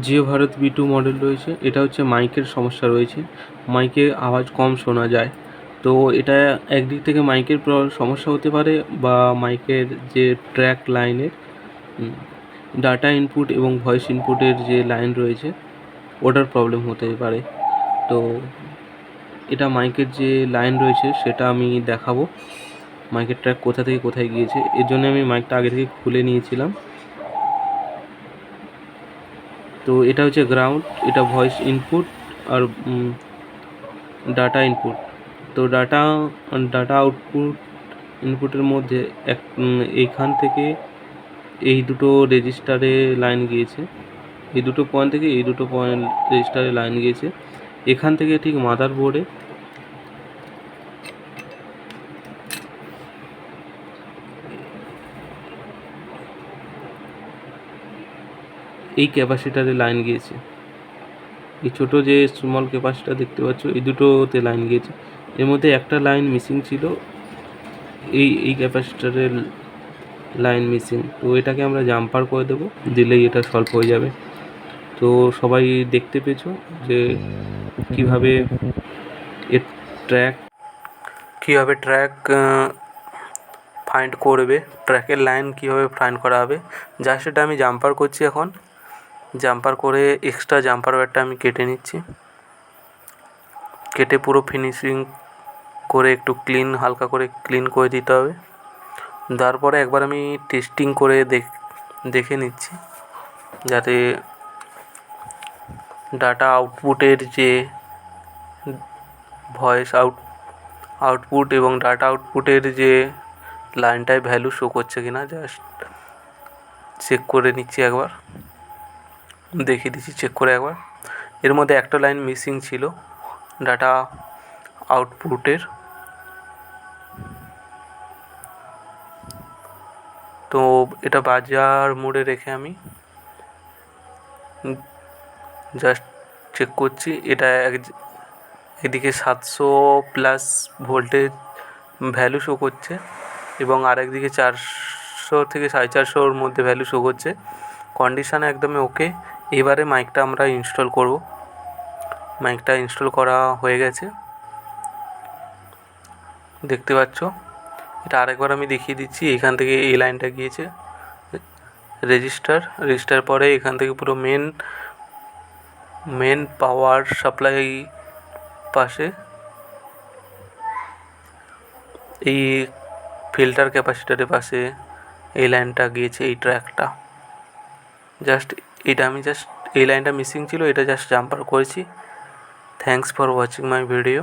Jio Bharat V2 model রয়েছে। এটা হচ্ছে মাইকের সমস্যা রয়েছে, মাইকে আওয়াজ কম শোনা যায়। তো এটা একদিক থেকে মাইকের সমস্যা হতে পারে, বা মাইকের যে ট্র্যাক লাইনের ডাটা ইনপুট এবং ভয়েস ইনপুটের যে লাইন রয়েছে ওটার প্রবলেম হতে পারে। তো এটা মাইকের যে লাইন রয়েছে সেটা আমি দেখাবো, মাইকের ট্র্যাক কোথা থেকে কোথায় গিয়েছে। এর জন্য আমি মাইকটা আগে থেকে খুলে নিয়েছিলাম। তো এটা হচ্ছে গ্রাউন্ড, এটা ভয়েস ইনপুট আর ডাটা ইনপুট। তো ডাটা আউটপুট ইনপুটের মধ্যে এইখান থেকে এই দুটো রেজিস্টারে লাইন গিয়েছে, এই দুটো পয়েন্ট থেকে এই দুটো পয়েন্ট রেজিস্টারে লাইন গিয়েছে। এখান থেকে ঠিক মাদারবোর্ডে এই ক্যাপাসিটারে লাইন গিয়েছে। এই ছোটো যে স্মল ক্যাপাসিটার দেখতে পাচ্ছ, এই দুটোতে লাইন গিয়েছে। এর মধ্যে একটা লাইন মিসিং ছিল, এই ক্যাপাসিটারের লাইন মিসিং। তো এটাকে আমরা জাম্পার করে দেবো, দিলেই এটা সলভ হয়ে যাবে। তো সবাই দেখতে পেয়েছো যে কীভাবে এর ট্র্যাক ফাইন্ড করবে, ট্র্যাকের লাইন কীভাবে ফাইন্ড করা হবে। যা সেটা আমি জাম্পার করছি এখন। জাম্পার করে এক্সট্রা জাম্পার ওয়্যারটা আমি কেটে নিচ্ছি, কেটে পুরো ফিনিশিং করে একটু হালকা করে ক্লিন করে দিতে হবে। তারপরে একবার আমি টেস্টিং করে দেখে নিচ্ছি যাতে ডাটা আউটপুটের যে ভয়েস আউটপুট এবং ডাটা আউটপুটের যে লাইনটায় ভ্যালু শো করছে কিনা জাস্ট চেক করে নিচ্ছি, একবার দেখিয়ে দিচ্ছি চেক করে একবার। এর মধ্যে একটা লাইন মিসিং ছিল ডাটা আউটপুটের। তো এটা বাজার মোডে রেখে আমি জাস্ট চেক করছি। এটা এদিকে 700+ ভোল্টেজ ভ্যালু শো করছে এবং আরেকদিকে 400 থেকে 450-ওর মধ্যে ভ্যালু শো করছে। কন্ডিশান একদমই ওকে। এবারে মাইকটা আমরা ইনস্টল করব। মাইকটা ইনস্টল করা হয়ে গেছে, দেখতে পাচ্ছ। এটা আরেকবার আমি দেখিয়ে দিচ্ছি। এখান থেকে এই লাইনটা গিয়েছে রেজিস্টার পরে এখান থেকে পুরো মেন পাওয়ার সাপ্লাই পাশে এই ফিল্টার ক্যাপাসিটারের পাশে এই লাইনটা গিয়েছে, এই ট্র্যাকটা। এই লাইনটা মিসিং ছিল, এটা জাস্ট জাম্পার করেছি। Thanks for watching my video.